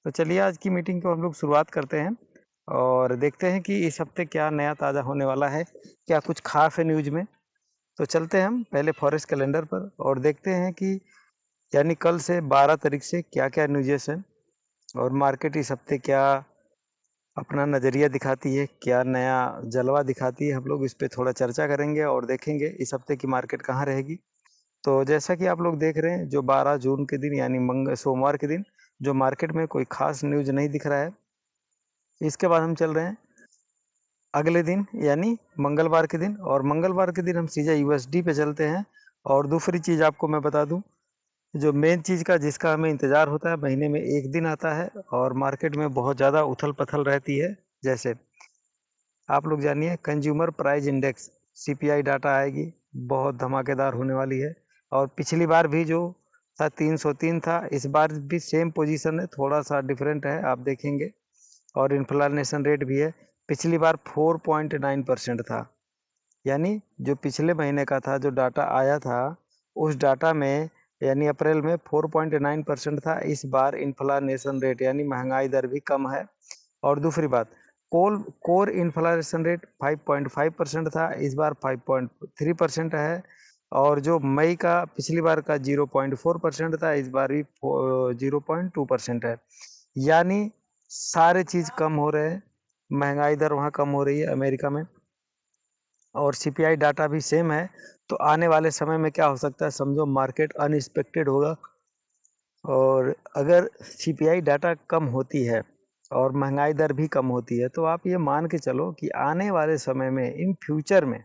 तो चलिए आज की मीटिंग को हम लोग शुरुआत करते हैं और देखते हैं कि इस हफ्ते क्या नया ताज़ा होने वाला है, क्या कुछ खास है न्यूज़ में। तो चलते हैं हम पहले फॉरेस्ट कैलेंडर पर और देखते हैं कि यानी कल से 12 तारीख से क्या-क्या न्यूज़ेस हैं और मार्केट इस हफ्ते क्या अपना नज़रिया दिखाती है, क्या नया जलवा दिखाती है। हम लोग इस पे थोड़ा चर्चा करेंगे और देखेंगे इस हफ्ते की मार्केट कहाँ रहेगी। तो जैसा कि आप लोग देख रहे हैं, जो 12 जून के दिन यानी सोमवार के दिन जो मार्केट में कोई खास न्यूज़ नहीं दिख रहा है। इसके बाद हम चल रहे हैं अगले दिन यानी मंगलवार के दिन, और मंगलवार के दिन हम सीधा यूएसडी पे चलते हैं। और दूसरी चीज़ आपको मैं बता दूं, जो मेन चीज़ का जिसका हमें इंतज़ार होता है, महीने में एक दिन आता है और मार्केट में बहुत ज़्यादा उथल पथल रहती है। जैसे आप लोग जानिए, consumer price index CPI data आएगी, बहुत धमाकेदार होने वाली है। और पिछली बार भी जो था 303 था, इस बार भी सेम पोजीशन है, थोड़ा सा डिफरेंट है, आप देखेंगे। और इन्फ्लेशन रेट भी है, पिछली बार 4.9% था। यानी जो पिछले महीने का था, जो डाटा आया था, उस डाटा में यानी अप्रैल में 4.9% था। इस बार इन्फ्लेशन रेट यानी महंगाई दर भी कम है। और दूसरी बात, कोर इन्फ्लेशन रेट 5.5% था, इस बार 5.3% है। और जो मई का पिछली बार का 0.4% था, इस बार भी 0.2% है। यानी सारे चीज़ कम हो रहे हैं, महंगाई दर वहाँ कम हो रही है अमेरिका में, और सीपीआई डाटा भी सेम है। तो आने वाले समय में क्या हो सकता है, समझो मार्केट अनएक्सपेक्टेड होगा। और अगर सीपीआई डाटा कम होती है और महंगाई दर भी कम होती है, तो आप ये मान के चलो कि आने वाले समय में इन फ्यूचर में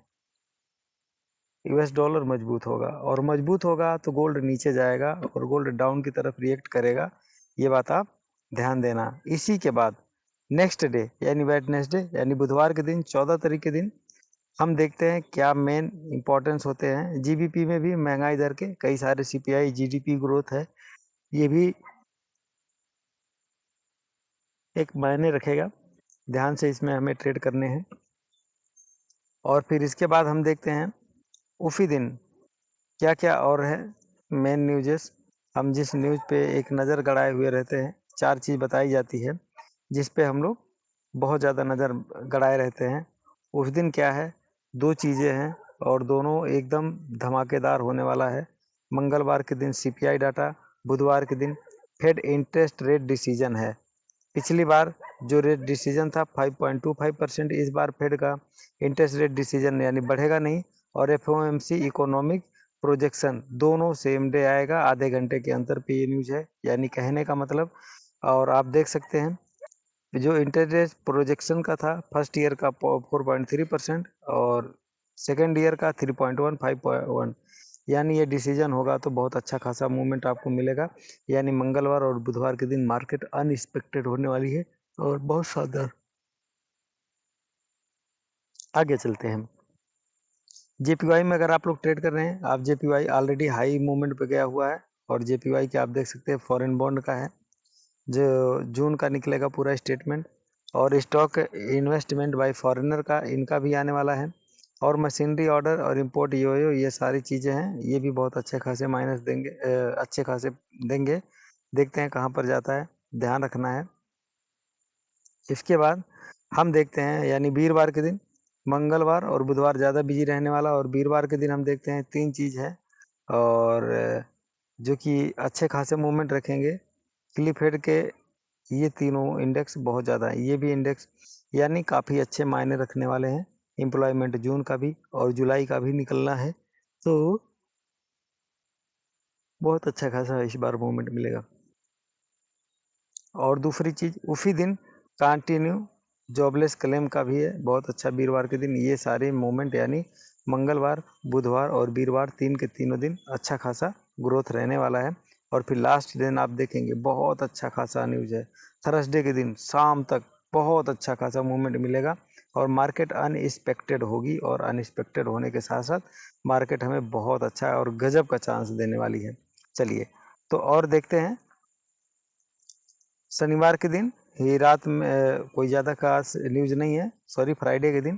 यूएस डॉलर मजबूत होगा, और मजबूत होगा तो गोल्ड नीचे जाएगा और गोल्ड डाउन की तरफ रिएक्ट करेगा। ये बात आप ध्यान देना। इसी के बाद नेक्स्ट डे यानी वेडनेसडे यानी बुधवार के दिन 14 तारीख के दिन हम देखते हैं क्या मेन इंपॉर्टेंस होते हैं। जीबीपी में भी महंगाई दर के कई सारे सीपीआई, जीडीपी ग्रोथ है, ये भी एक मायने रखेगा। ध्यान से इसमें हमें ट्रेड करने हैं। और फिर इसके बाद हम देखते हैं उसी दिन क्या क्या और है मेन न्यूज़ेस। हम जिस न्यूज़ पे एक नज़र गड़ाए हुए रहते हैं, चार चीज़ बताई जाती है जिस पे हम लोग बहुत ज़्यादा नज़र गड़ाए रहते हैं। उस दिन क्या है, दो चीज़ें हैं और दोनों एकदम धमाकेदार होने वाला है। मंगलवार के दिन सीपीआई डाटा, बुधवार के दिन फेड इंटरेस्ट रेट डिसीजन है। पिछली बार जो रेट डिसीजन था 5.25%, इस बार फेड का इंटरेस्ट रेट डिसीजन यानी बढ़ेगा नहीं। और एफओएमसी इकोनॉमिक प्रोजेक्शन दोनों सेम डे आएगा, आधे घंटे के अंतर पे ये न्यूज है, यानी कहने का मतलब। और आप देख सकते हैं जो इंटरेस्ट रेट प्रोजेक्शन का था फर्स्ट ईयर का 4.3% और सेकेंड ईयर का 3.15, यानी ये डिसीजन होगा तो बहुत अच्छा खासा मूवमेंट आपको मिलेगा। यानी मंगलवार और बुधवार के दिन मार्केट अनएक्सपेक्टेड होने वाली है और बहुत शानदार। आगे चलते हैं। जेपीवाई में अगर आप लोग ट्रेड कर रहे हैं, आप जेपीवाई ऑलरेडी हाई मूवमेंट पे गया हुआ है। और जेपीवाई के आप देख सकते हैं फॉरेन बॉन्ड का है, जो जून का निकलेगा पूरा स्टेटमेंट। और स्टॉक इन्वेस्टमेंट बाय फॉरेनर का, इनका भी आने वाला है। और मशीनरी ऑर्डर और इंपोर्ट योयो, ये सारी चीज़ें हैं, ये भी बहुत अच्छे खासे माइनस देंगे, अच्छे खासे देंगे। देखते हैं कहाँ पर जाता है, ध्यान रखना है। इसके बाद हम देखते हैं यानी वीरवार के दिन, मंगलवार और बुधवार ज़्यादा बिजी रहने वाला, और वीरवार के दिन हम देखते हैं तीन चीज़ है और जो कि अच्छे खासे मूवमेंट रखेंगे। क्लिफ हेड के ये तीनों इंडेक्स बहुत ज़्यादा है, ये भी इंडेक्स यानी काफ़ी अच्छे मायने रखने वाले हैं। एम्प्लॉयमेंट जून का भी और जुलाई का भी निकलना है, तो बहुत अच्छा खासा इस बार मूवमेंट मिलेगा। और दूसरी चीज़ उसी दिन कंटिन्यू जॉबलेस क्लेम का भी है, बहुत अच्छा वीरवार के दिन। ये सारे मूवमेंट यानी मंगलवार, बुधवार और वीरवार तीन के तीनों दिन अच्छा खासा ग्रोथ रहने वाला है। और फिर लास्ट दिन आप देखेंगे बहुत अच्छा खासा न्यूज़ है, थर्सडे के दिन शाम तक बहुत अच्छा खासा मूवमेंट मिलेगा और मार्केट अनएक्सपेक्टेड होगी। और अनएक्सपेक्टेड होने के साथ साथ मार्केट हमें बहुत अच्छा और गजब का चांस देने वाली है। चलिए तो और देखते हैं। शनिवार के दिन ही रात में कोई ज़्यादा खास न्यूज़ नहीं है, सॉरी फ्राइडे के दिन।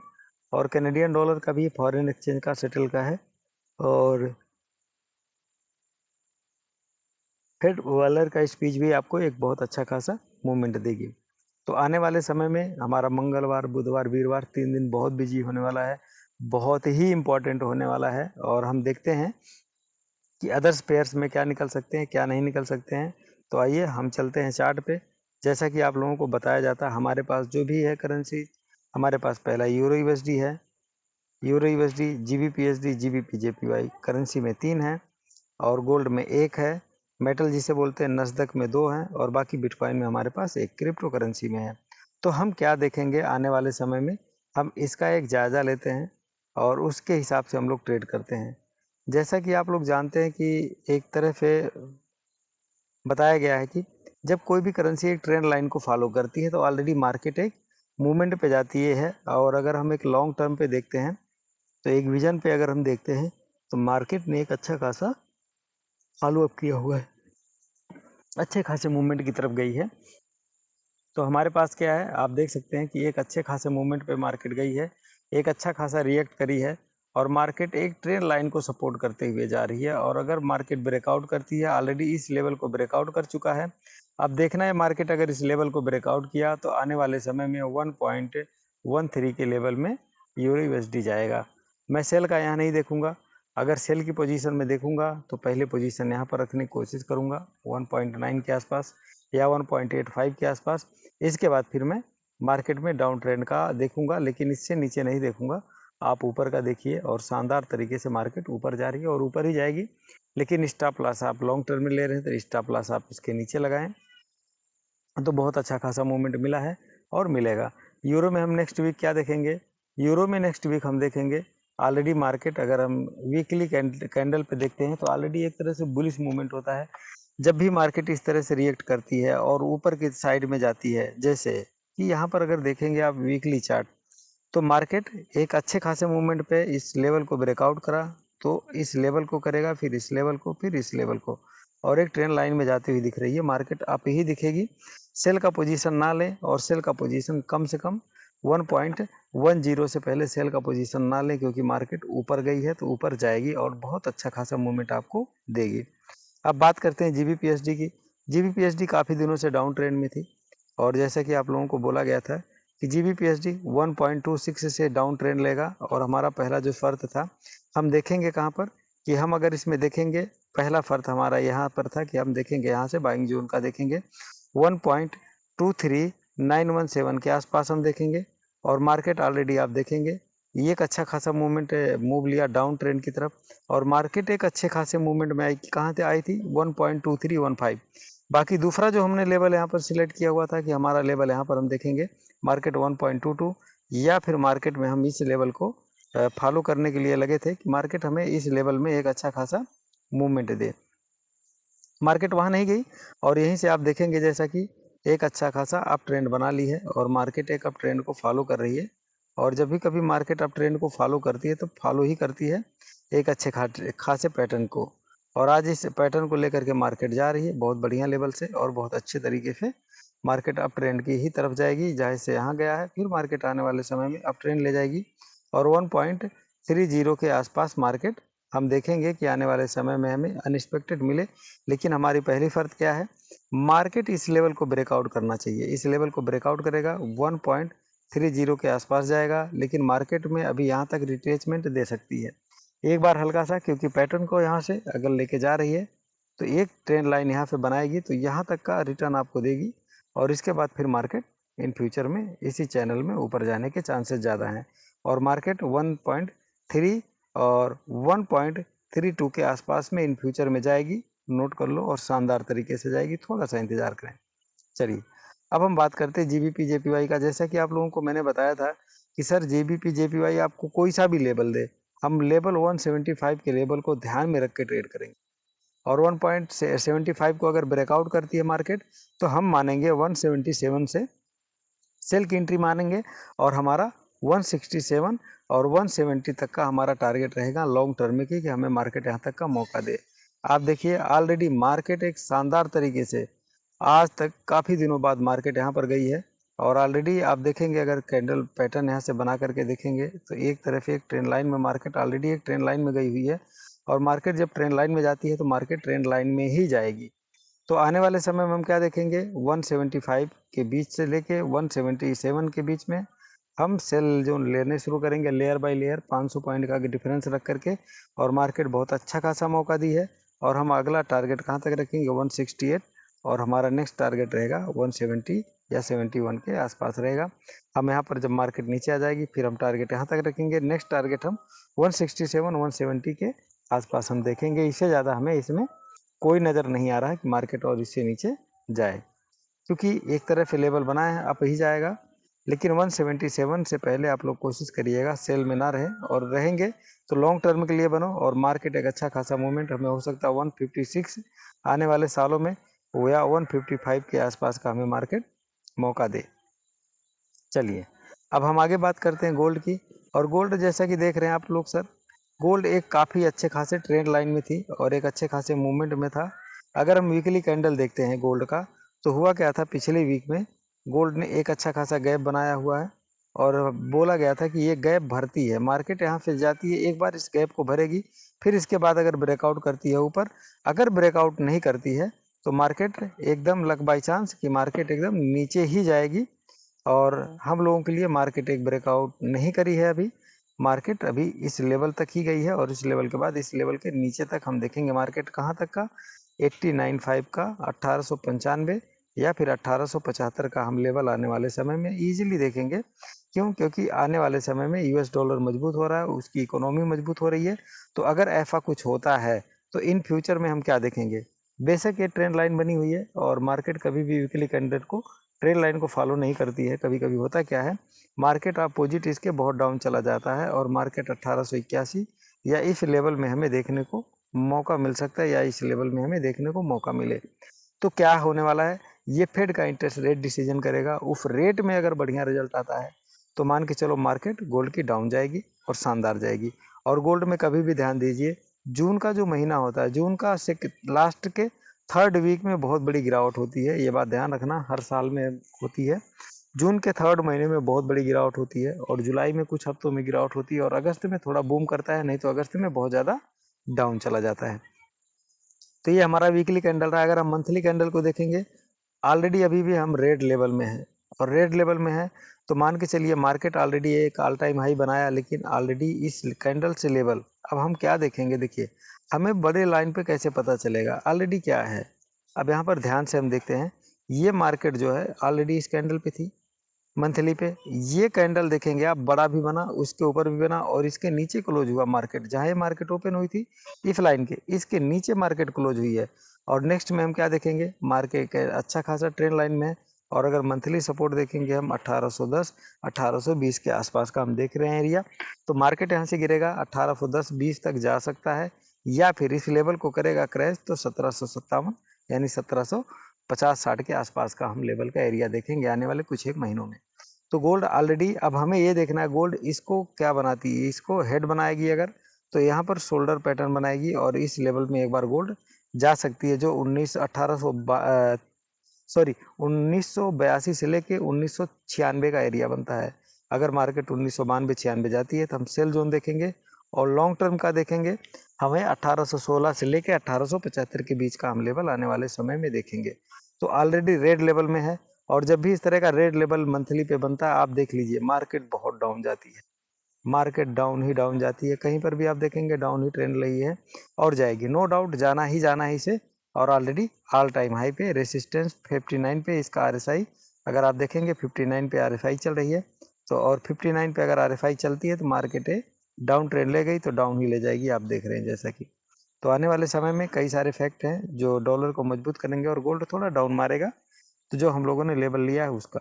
और कैनेडियन डॉलर का भी फॉरेन एक्सचेंज का सेटल का है। और फिर वॉलर का स्पीच भी आपको एक बहुत अच्छा खासा मूवमेंट देगी। तो आने वाले समय में हमारा मंगलवार, बुधवार, वीरवार 3 दिन बहुत बिजी होने वाला है, बहुत ही इम्पोर्टेंट होने वाला है। और हम देखते हैं कि अदर्स पेयर्स में क्या निकल सकते हैं, क्या नहीं निकल सकते हैं। तो आइए हम चलते हैं चार्ट पे। जैसा कि आप लोगों को बताया जाता है, हमारे पास जो भी है करेंसी, हमारे पास पहला यूरो यूएसडी है, euro USD, GBP USD, GBP JPY currency में 3 है, और गोल्ड में 1 है, मेटल जिसे बोलते हैं नस्दक में 2 हैं, और बाकी बिटकॉइन में हमारे पास एक क्रिप्टो करेंसी में है। तो हम क्या देखेंगे आने वाले समय में, हम इसका एक जायज़ा लेते हैं और उसके हिसाब से हम लोग ट्रेड करते हैं। जैसा कि आप लोग जानते हैं कि एक तरह से बताया गया है कि जब कोई भी करेंसी एक ट्रेंड लाइन को फॉलो करती है तो ऑलरेडी मार्केट एक मूवमेंट पे जाती है। और अगर हम एक लॉन्ग टर्म पे देखते हैं, तो एक विजन पे अगर हम देखते हैं, तो मार्केट ने एक अच्छा खासा फॉलो अप किया हुआ है, अच्छे खासे मूवमेंट की तरफ गई है। तो हमारे पास क्या है, आप देख सकते हैं कि एक अच्छे खासे मूवमेंट पे मार्केट गई है, एक अच्छा खासा रिएक्ट करी है, और मार्केट एक ट्रेंड लाइन को सपोर्ट करते हुए जा रही है। और अगर मार्केट ब्रेकआउट करती है, ऑलरेडी इस लेवल को ब्रेकआउट कर चुका है। अब देखना है मार्केट अगर इस लेवल को ब्रेकआउट किया तो आने वाले समय में 1.13 के लेवल में यूरो यूएसडी जाएगा। मैं सेल का यहाँ नहीं देखूंगा, अगर सेल की पोजीशन में देखूंगा तो पहले पोजीशन यहाँ पर रखने की कोशिश करूंगा 1.9 के आसपास या 1.85 के आसपास। इसके बाद फिर मैं मार्केट में डाउन ट्रेंड का देखूंगा, लेकिन इससे नीचे नहीं देखूंगा। आप ऊपर का देखिए, और शानदार तरीके से मार्केट ऊपर जा रही है और ऊपर ही जाएगी। लेकिन स्टॉप लॉस आप लॉन्ग टर्म में ले रहे हैं तो स्टॉप लॉस आप इसके नीचे लगाएं। तो बहुत अच्छा खासा मूवमेंट मिला है और मिलेगा। यूरो में हम नेक्स्ट वीक क्या देखेंगे, यूरो में नेक्स्ट वीक हम देखेंगे ऑलरेडी मार्केट, अगर हम वीकली कैंडल पे देखते हैं तो ऑलरेडी एक तरह से बुलिश मूवमेंट होता है। जब भी मार्केट इस तरह से रिएक्ट करती है और ऊपर की साइड में जाती है, जैसे कि यहाँ पर अगर देखेंगे आप वीकली चार्ट, तो मार्केट एक अच्छे खासे मूवमेंट पे इस लेवल को ब्रेकआउट करा, तो इस लेवल को करेगा, फिर इस लेवल को, फिर इस लेवल को, और एक ट्रेंड लाइन में जाती हुई दिख रही है मार्केट। आप यही दिखेगी, सेल का पोजीशन ना लें, और सेल का पोजीशन कम से कम 1.10 से पहले सेल का पोजीशन ना लें, क्योंकि मार्केट ऊपर गई है तो ऊपर जाएगी और बहुत अच्छा खासा मूवमेंट आपको देगी। अब बात करते हैं जीबीपीएसडी की। जीबीपीएसडी काफ़ी दिनों से डाउन ट्रेंड में थी, और जैसा कि आप लोगों को बोला गया था कि जीबीपीएसडी 1.26 से डाउन ट्रेंड लेगा। और हमारा पहला जो शर्त था, हम देखेंगे कहाँ पर, कि हम अगर इसमें देखेंगे, पहला शर्त हमारा यहाँ पर था कि हम देखेंगे यहाँ से बाइंग जोन का देखेंगे 1.23917 के आसपास हम देखेंगे। और मार्केट ऑलरेडी आप देखेंगे ये एक अच्छा खासा मूवमेंट मूव लिया डाउन ट्रेंड की तरफ, और मार्केट एक अच्छे खासे मूवमेंट में आई, कहाँ से आई थी 1.2315। बाकी दूसरा जो हमने लेवल यहाँ पर सिलेक्ट किया हुआ था कि हमारा लेवल यहाँ पर हम देखेंगे मार्केट 1.22, या फिर मार्केट में हम इस लेवल को फॉलो करने के लिए लगे थे कि मार्केट हमें इस लेवल में एक अच्छा खासा मूवमेंट दे। मार्केट वहाँ नहीं गई, और यहीं से आप देखेंगे जैसा कि एक अच्छा खासा अप ट्रेंड बना ली है, और मार्केट एक अप ट्रेंड को फॉलो कर रही है। और जब भी कभी मार्केट अप ट्रेंड को फॉलो करती है तो फॉलो ही करती है एक अच्छे खासे पैटर्न को। और आज इस पैटर्न को लेकर के मार्केट जा रही है बहुत बढ़िया लेवल से, और बहुत अच्छे तरीके से मार्केट अप ट्रेंड की ही तरफ जाएगी। जहाँ से यहाँ गया है, फिर मार्केट आने वाले समय में अप ट्रेंड ले जाएगी, और 1.30 के आसपास मार्केट हम देखेंगे कि आने वाले समय में हमें अनएक्सपेक्टेड मिले। लेकिन हमारी पहली शर्त क्या है, मार्केट इस लेवल को ब्रेकआउट करना चाहिए। इस लेवल को ब्रेकआउट करेगा 1.30 के आसपास जाएगा, लेकिन मार्केट में अभी यहाँ तक रिट्रेसमेंट दे सकती है एक बार हल्का सा, क्योंकि पैटर्न को यहाँ से अगर लेके जा रही है तो एक ट्रेंड लाइन यहाँ से बनाएगी, तो यहाँ तक का रिटर्न आपको देगी। और इसके बाद फिर मार्केट इन फ्यूचर में इसी चैनल में ऊपर जाने के चांसेस ज़्यादा हैं। और मार्केट 1.3 और 1.32 के आसपास में इन फ्यूचर में जाएगी, नोट कर लो, और शानदार तरीके से जाएगी, थोड़ा सा इंतजार करें। चलिए, अब हम बात करते हैं जीबीपी जेपीवाई का। जैसा कि आप लोगों को मैंने बताया था कि सर जीबीपी जेपीवाई आपको कोई सा भी लेवल दे, हम लेवल 175 के लेवल को ध्यान में रख के ट्रेड करेंगे। और 1.75 को अगर ब्रेकआउट करती है मार्केट, तो हम मानेंगे 177 से सेल की एंट्री मानेंगे, और हमारा 167 और 170 तक का हमारा टारगेट रहेगा लॉन्ग टर्म की, कि हमें मार्केट यहाँ तक का मौका दे। आप देखिए ऑलरेडी मार्केट एक शानदार तरीके से आज तक काफ़ी दिनों बाद मार्केट यहाँ पर गई है। और ऑलरेडी आप देखेंगे, अगर कैंडल पैटर्न यहाँ से बना करके देखेंगे, तो एक तरफ एक ट्रेंड लाइन में मार्केट ऑलरेडी एक ट्रेंड लाइन में गई हुई है। और मार्केट जब ट्रेंड लाइन में जाती है तो मार्केट ट्रेंड लाइन में ही जाएगी। तो आने वाले समय में हम क्या देखेंगे, 175 के बीच से लेके 177 के बीच में हम सेल जोन लेने शुरू करेंगे, लेयर बाय लेयर 500 पॉइंट का डिफरेंस रख करके। और मार्केट बहुत अच्छा खासा मौका दी है, और हम अगला टारगेट कहाँ तक रखेंगे, 168, और हमारा नेक्स्ट टारगेट रहेगा 170 या 71 के आसपास रहेगा। हम यहाँ पर जब मार्केट नीचे आ जाएगी फिर हम टारगेट यहाँ तक रखेंगे, नेक्स्ट टारगेट हम 167 170 के आसपास हम देखेंगे। इससे ज़्यादा हमें इसमें कोई नज़र नहीं आ रहा है कि मार्केट और इससे नीचे जाए, क्योंकि एक तरफ लेवल बना है, अप ही जाएगा। लेकिन 177 से पहले आप लोग कोशिश करिएगा सेल में ना रहें, और रहेंगे तो लॉन्ग टर्म के लिए बनो। और मार्केट एक अच्छा खासा मूवमेंट हमें हो सकता है 156 आने वाले सालों में, या 155 के आसपास का हमें मार्केट मौका दे। चलिए अब हम आगे बात करते हैं गोल्ड की। और गोल्ड जैसा कि देख रहे हैं आप लोग सर, गोल्ड एक काफ़ी अच्छे खासे ट्रेंड लाइन में थी और एक अच्छे खासे मूवमेंट में था। अगर हम वीकली कैंडल देखते हैं गोल्ड का, तो हुआ क्या था, पिछले वीक में गोल्ड ने एक अच्छा खासा गैप बनाया हुआ है, और बोला गया था कि ये गैप भरती है, मार्केट यहाँ फिर जाती है, एक बार इस गैप को भरेगी, फिर इसके बाद अगर ब्रेकआउट करती है ऊपर, अगर ब्रेकआउट नहीं करती है तो मार्केट एकदम लक बाई चांस कि मार्केट एकदम नीचे ही जाएगी। और हम लोगों के लिए मार्केट एक ब्रेकआउट नहीं करी है अभी, मार्केट अभी इस लेवल तक ही गई है, और इस लेवल के बाद इस लेवल के नीचे तक हम देखेंगे मार्केट कहाँ तक का, 89.5 का, 1895 या फिर 1875 का हम लेवल आने वाले समय में इजीली देखेंगे। क्यों? क्योंकि आने वाले समय में यूएस डॉलर मजबूत हो रहा है, उसकी इकोनॉमी मजबूत हो रही है। तो अगर ऐसा कुछ होता है तो इन फ्यूचर में हम क्या देखेंगे, बेशक ये ट्रेंड लाइन बनी हुई है, और मार्केट कभी भी वीकली कैंडल को ट्रेंड लाइन को फॉलो नहीं करती है। कभी कभी होता क्या है, मार्केट अपोजिट इसके बहुत डाउन चला जाता है, और मार्केट 1881 या इस लेवल में हमें देखने को मौका मिल सकता है, या इस लेवल में हमें देखने को मौका मिले। तो क्या होने वाला है, ये फेड का इंटरेस्ट रेट डिसीजन करेगा। उस रेट में अगर बढ़िया रिजल्ट आता है तो मान के चलो मार्केट गोल्ड की डाउन जाएगी और शानदार जाएगी। और गोल्ड में कभी भी ध्यान दीजिए, जून का जो महीना होता है, जून का लास्ट के थर्ड वीक में बहुत बड़ी गिरावट होती है, ये बात ध्यान रखना, हर साल में होती है। जून के थर्ड महीने में बहुत बड़ी गिरावट होती है, और जुलाई में कुछ हफ्तों में गिरावट होती है, और अगस्त में थोड़ा बूम करता है, नहीं तो अगस्त में बहुत ज़्यादा डाउन चला जाता है। तो ये हमारा वीकली कैंडल रहा है। अगर हम मंथली कैंडल को देखेंगे, ऑलरेडी अभी भी हम रेड लेवल में हैं, और रेड लेवल में है तो मान के चलिए मार्केट ऑलरेडी एक ऑल टाइम हाई बनाया, लेकिन ऑलरेडी इस कैंडल से लेवल, अब हम क्या देखेंगे, देखिए हमें बड़े लाइन पे कैसे पता चलेगा ऑलरेडी क्या है। अब यहाँ पर ध्यान से हम देखते हैं, ये मार्केट जो है ऑलरेडी इस कैंडल पे थी मंथली पे, ये कैंडल देखेंगे आप, बड़ा भी बना, उसके ऊपर भी बना, और इसके नीचे क्लोज हुआ मार्केट, जहाँ ये मार्केट ओपन हुई थी इस लाइन के, इसके नीचे मार्केट क्लोज हुई है। और नेक्स्ट में हम क्या देखेंगे, मार्केट अच्छा खासा ट्रेंड लाइन में है, और अगर मंथली सपोर्ट देखेंगे हम 1810 1820 के आसपास का हम देख रहे हैं एरिया। तो मार्केट यहाँ से गिरेगा 1810-20 तक जा सकता है, या फिर इस लेवल को करेगा क्रैश तो 1757 यानी 1750-60 के आसपास का हम लेवल का एरिया देखेंगे आने वाले कुछ एक महीनों में। तो गोल्ड ऑलरेडी, अब हमें ये देखना है गोल्ड इसको क्या बनाती है, इसको हेड बनाएगी अगर, तो यहाँ पर शोल्डर पैटर्न बनाएगी, और इस लेवल में एक बार गोल्ड जा सकती है, जो 1982 से लेके 1996 का एरिया बनता है। अगर मार्केट 1992-96 जाती है तो हम सेल जोन देखेंगे, और लॉन्ग टर्म का देखेंगे, हमें 1816 से लेके 1875 के बीच का हम लेवल आने वाले समय में देखेंगे। तो ऑलरेडी रेड लेवल में है, और जब भी इस तरह का रेड लेवल मंथली पे बनता है, आप देख लीजिए मार्केट बहुत डाउन जाती है, मार्केट डाउन ही डाउन जाती है, कहीं पर भी आप देखेंगे डाउन ही ट्रेंड रही है, और जाएगी नो डाउट, जाना ही जाना ही से। और ऑलरेडी ऑल टाइम हाई पे रेसिस्टेंस 59 पे इसका आरएसआई, अगर आप देखेंगे 59 पे आरएसआई चल रही है, तो और 59 पे अगर आरएसआई चलती है तो मार्केट डाउन ट्रेंड ले गई तो डाउन ही ले जाएगी, आप देख रहे हैं जैसा कि। तो आने वाले समय में कई सारे फैक्ट हैं जो डॉलर को मजबूत करेंगे, और गोल्ड थोड़ा डाउन मारेगा, तो जो हम लोगों ने लेवल लिया है उसका।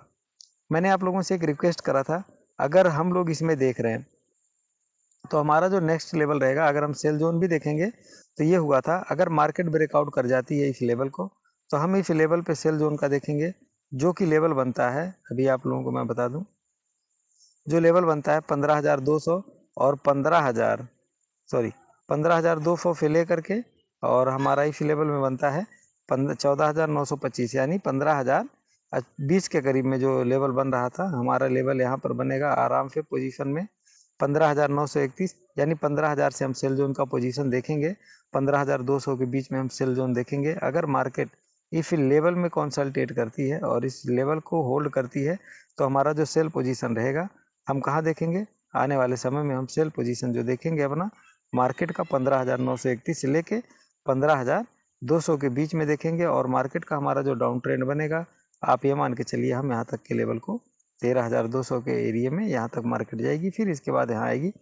मैंने आप लोगों से एक रिक्वेस्ट करा था, अगर हम लोग इसमें देख रहे हैं तो हमारा जो नेक्स्ट लेवल रहेगा, अगर हम सेल जोन भी देखेंगे तो ये हुआ था, अगर मार्केट ब्रेकआउट कर जाती है इस लेवल को, तो हम इस लेवल पे सेल जोन का देखेंगे, जो कि लेवल बनता है, अभी आप लोगों को मैं बता दूं, जो लेवल बनता है 15,200 और 15,000, सॉरी 15,200 से लेकर के, और हमारा इस लेवल में बनता है 14,925, यानी 15,020 के करीब में जो लेवल बन रहा था, हमारा लेवल यहाँ पर बनेगा आराम से पोजीशन में 15,931, यानी 15,000 से हम सेल जोन का पोजीशन देखेंगे, 15,200 के बीच में हम सेल जोन देखेंगे। अगर मार्केट इफ लेवल में कंसल्टेट करती है और इस लेवल को होल्ड करती है तो हमारा जो सेल पोजीशन रहेगा हम कहाँ देखेंगे, आने वाले समय में हम सेल पोजीशन जो देखेंगे अपना मार्केट का 15,931 से लेके 15,200 के बीच में देखेंगे। और मार्केट का हमारा जो डाउन ट्रेंड बनेगा आप ये मान के चलिए हम यहाँ तक के लेवल को 13,200 के एरिया में यहाँ तक मार्केट जाएगी, फिर इसके बाद यहाँ आएगी।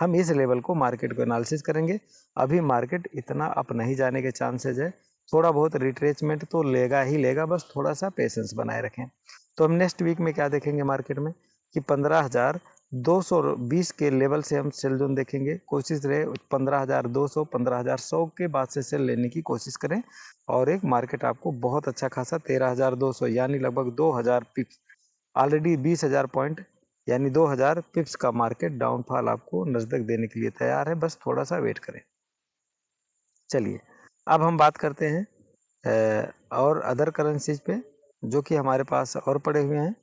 हम इस लेवल को मार्केट को एनालिसिस करेंगे। अभी मार्केट इतना अप नहीं जाने के चांसेज है, थोड़ा बहुत रिट्रेसमेंट तो लेगा ही लेगा, बस थोड़ा सा पेशेंस बनाए रखें। तो हम नेक्स्ट वीक में क्या देखेंगे मार्केट में कि 15,220 के लेवल से हम सेल जोन देखेंगे। कोशिश रहे 15,200 15,100 के बाद से सेल लेने की कोशिश करें और एक मार्केट आपको बहुत अच्छा खासा 13,200 यानी लगभग 2,000 पिप्स, ऑलरेडी 20,000 पॉइंट यानी 2,000 पिप्स का मार्केट डाउनफॉल आपको नजदीक देने के लिए तैयार है, बस थोड़ा सा वेट करें। चलिए अब हम बात करते हैं और अदर करेंसीज पे जो कि हमारे पास और पड़े हुए हैं।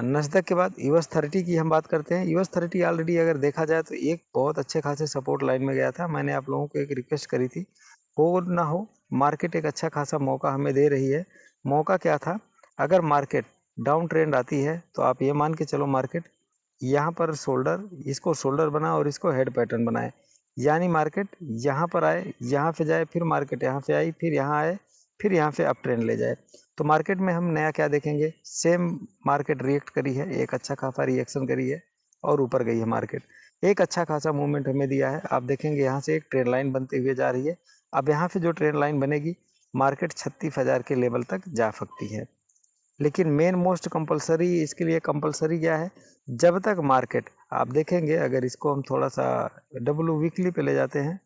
नस्दक के बाद यूएस 30 की हम बात करते हैं। यूएस 30 ऑलरेडी अगर देखा जाए तो एक बहुत अच्छे खासे सपोर्ट लाइन में गया था। मैंने आप लोगों को एक रिक्वेस्ट करी थी, हो ना हो मार्केट एक अच्छा खासा मौका हमें दे रही है। मौका क्या था, अगर मार्केट डाउन ट्रेंड आती है तो आप ये मान के चलो मार्केट यहाँ पर शोल्डर, इसको शोल्डर बना और इसको हेड पैटर्न बनाए, यानी मार्केट यहाँ पर आए, यहाँ पे जाए, फिर मार्केट यहाँ पे आई, फिर यहाँ आए, फिर यहाँ पे अप ट्रेंड ले जाए। तो मार्केट में हम नया क्या देखेंगे, सेम मार्केट रिएक्ट करी है, एक अच्छा खासा रिएक्शन करी है और ऊपर गई है मार्केट, एक अच्छा खासा मूवमेंट हमें दिया है। आप देखेंगे यहाँ से एक ट्रेंड लाइन बनते हुए जा रही है। अब यहाँ पे जो ट्रेंड लाइन बनेगी मार्केट 36,000 के लेवल तक जा सकती है। लेकिन मेन मोस्ट कंपलसरी इसके लिए कंपलसरी क्या है, जब तक मार्केट आप देखेंगे, अगर इसको हम थोड़ा सा डब्ल्यू वीकली पे ले जाते हैं,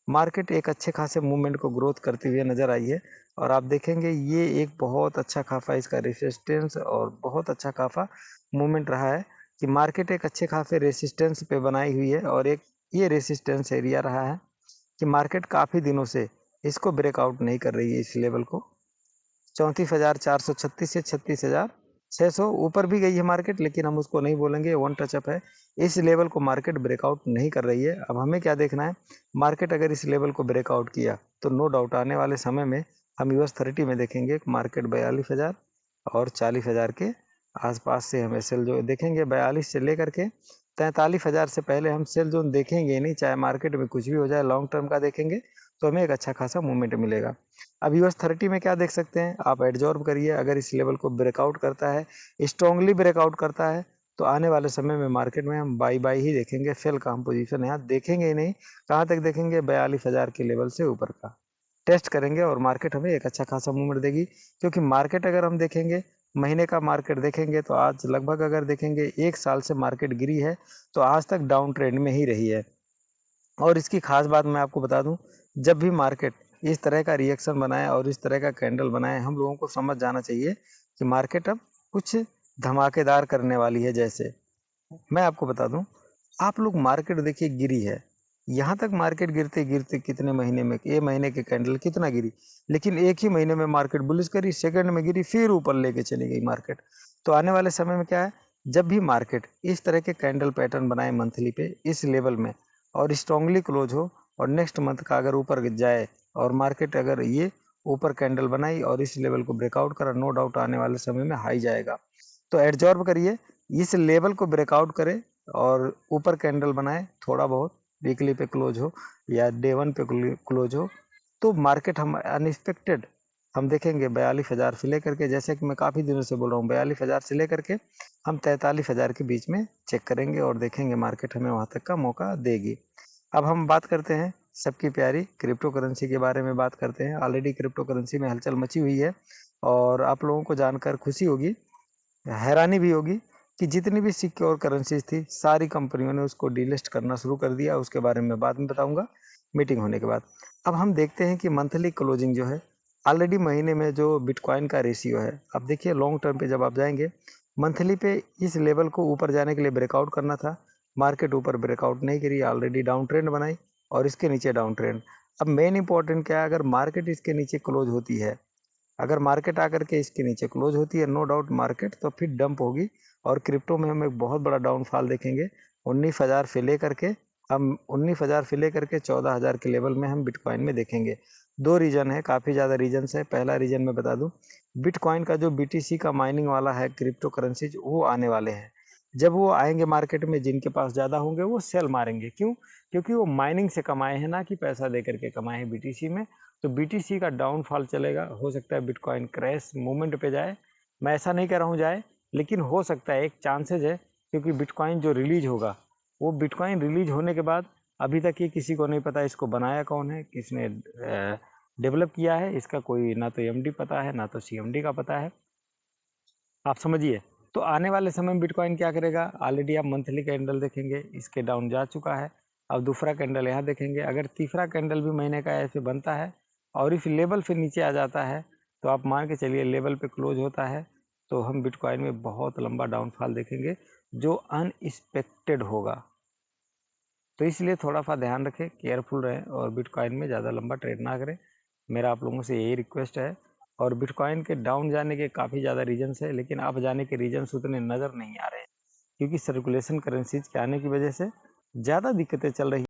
मार्केट एक अच्छे खासे मूवमेंट को ग्रोथ करते हुए नजर आई है। और आप देखेंगे ये एक बहुत अच्छा खासा इसका रेसिस्टेंस और बहुत अच्छा खासा मूवमेंट रहा है कि मार्केट एक अच्छे खासे रेसिस्टेंस पे बनाई हुई है और एक ये रेसिस्टेंस एरिया रहा है कि मार्केट काफ़ी दिनों से इसको ब्रेकआउट नहीं कर रही है। इस लेवल को 34,436 से 36,600 ऊपर भी गई है मार्केट, लेकिन हम उसको नहीं बोलेंगे, वन टचअप है। इस लेवल को मार्केट ब्रेकआउट नहीं कर रही है। अब हमें क्या देखना है, मार्केट अगर इस लेवल को ब्रेकआउट किया तो नो डाउट आने वाले समय में हम यूएस 30 में देखेंगे मार्केट 42,000 और 40,000 के आसपास से हमें सेल जो देखेंगे। 42 से लेकर के 43,000 से पहले हम सेल जोन देखेंगे नहीं, चाहे मार्केट में कुछ भी हो जाए। लॉन्ग टर्म का देखेंगे तो हमें एक अच्छा खासा मूवमेंट मिलेगा। अब यूएस 30 में क्या देख सकते हैं, आप एब्जॉर्ब करिए, अगर इस लेवल को ब्रेकआउट करता है, स्ट्रांगली ब्रेकआउट करता है, तो आने वाले समय में मार्केट में हम बाई बाई ही देखेंगे, सेल का हम पोजीशन यहाँ देखेंगे ही नहीं। कहाँ तक देखेंगे, 42,000 के लेवल से ऊपर का टेस्ट करेंगे और मार्केट हमें एक अच्छा खासा मूवमेंट देगी। क्योंकि मार्केट अगर हम देखेंगे, महीने का मार्केट देखेंगे तो आज लगभग अगर देखेंगे 1 साल से मार्केट गिरी है तो आज तक डाउन ट्रेंड में ही रही है। और इसकी खास बात मैं आपको बता दूं, जब भी मार्केट इस तरह का रिएक्शन बनाए और इस तरह का कैंडल बनाए, हम लोगों को समझ जाना चाहिए कि मार्केट अब कुछ धमाकेदार करने वाली है। जैसे मैं आपको बता दूं, आप लोग मार्केट देखिए गिरी है, यहाँ तक मार्केट गिरते गिरते कितने महीने में, ये महीने के कैंडल कितना गिरी, लेकिन एक ही महीने में मार्केट बुलिश करी, सेकंड में गिरी, फिर ऊपर लेके चली गई मार्केट। तो आने वाले समय में क्या है, जब भी मार्केट इस तरह के कैंडल पैटर्न बनाए मंथली पे इस लेवल में और स्ट्रांगली क्लोज हो और नेक्स्ट मंथ का अगर ऊपर जाए और मार्केट अगर ये ऊपर कैंडल बनाई और इस लेवल को ब्रेकआउट करा, नो डाउट आने वाले समय में हाई जाएगा। तो एब्जॉर्ब करिए, इस लेवल को ब्रेकआउट करे और ऊपर कैंडल बनाए, थोड़ा बहुत वीकली पे क्लोज हो या डे वन पे क्लोज हो, तो मार्केट हम अनएक्सपेक्टेड हम देखेंगे 42,000 से लेकर के, जैसे कि मैं काफ़ी दिनों से बोल रहा हूँ, 42,000 से लेकर के हम 43,000 के बीच में चेक करेंगे और देखेंगे मार्केट हमें वहाँ तक का मौका देगी। अब हम बात करते हैं सबकी प्यारी क्रिप्टो करेंसी के बारे में बात करते हैं। ऑलरेडी क्रिप्टो करेंसी में हलचल मची हुई है और आप लोगों को जानकर खुशी होगी, हैरानी भी होगी कि जितनी भी सिक्योर करेंसीज थी सारी कंपनियों ने उसको डीलिस्ट करना शुरू कर दिया। उसके बारे में बाद में बताऊंगा मीटिंग होने के बाद। अब हम देखते हैं कि मंथली क्लोजिंग जो है, ऑलरेडी महीने में जो बिटकॉइन का रेशियो है, अब देखिए लॉन्ग टर्म पे जब आप जाएंगे, मंथली पे इस लेवल को ऊपर जाने के लिए ब्रेकआउट करना था, मार्केट ऊपर ब्रेकआउट नहीं करी, ऑलरेडी डाउन ट्रेंड बनाई और इसके नीचे डाउन ट्रेंड। अब मेन इंपॉर्टेंट क्या है, अगर मार्केट इसके नीचे क्लोज होती है, अगर मार्केट आकर के इसके नीचे क्लोज होती है, नो डाउट मार्केट तो फिर डंप होगी और क्रिप्टो में हम एक बहुत बड़ा डाउनफॉल देखेंगे। 19,000 से लेकर के हम 19,000 से लेकर के 14,000 के लेवल में हम बिटकॉइन में देखेंगे। 2 रीज़न है, काफ़ी ज़्यादा रीज़न्स है। पहला रीज़न मैं बता दूँ, बिटकॉइन का जो बीटीसी का माइनिंग वाला है क्रिप्टो करेंसीज़ वो आने वाले हैं। जब वो आएँगे मार्केट में, जिनके पास ज़्यादा होंगे वो सेल मारेंगे। क्यों? क्योंकि वो माइनिंग से कमाए हैं, ना कि पैसा दे कर के कमाए हैं बीटीसी में। तो बीटीसी का डाउनफॉल चलेगा, हो सकता है बिटकॉइन क्रैश मूवमेंट पे जाए। मैं ऐसा नहीं कह रहा हूँ जाए, लेकिन हो सकता है, एक चांसेज़ है, क्योंकि बिटकॉइन जो रिलीज़ होगा, वो बिटकॉइन रिलीज़ होने के बाद अभी तक ये किसी को नहीं पता इसको बनाया कौन है, किसने डेवलप किया है, इसका कोई ना तो एमडी पता है, ना तो सीएमडी का पता है। आप समझिए। तो आने वाले समय में बिटकॉइन क्या करेगा, ऑलरेडी आप मंथली कैंडल देखेंगे, इसके डाउन जा चुका है। अब दूसरा कैंडल यहाँ देखेंगे, अगर तीसरा कैंडल भी महीने का ऐसे बनता है और इस लेवल से नीचे आ जाता है, तो आप मान के चलिए लेवल पे क्लोज होता है, तो हम बिटकॉइन में बहुत लंबा डाउनफॉल देखेंगे, जो अनएक्सपेक्टेड होगा। तो इसलिए थोड़ा-सा ध्यान रखें, केयरफुल रहें और बिटकॉइन में ज़्यादा लंबा ट्रेड ना करें। मेरा आप लोगों से यही रिक्वेस्ट है। और बिटकॉइन के डाउन जाने के काफ़ी ज़्यादा रीज़न्स है, लेकिन अप जाने के रीज़न्स उतने नज़र नहीं आ रहे हैं, क्योंकि सर्कुलेशन करेंसीज़ के आने की वजह से ज़्यादा दिक्कतें चल रही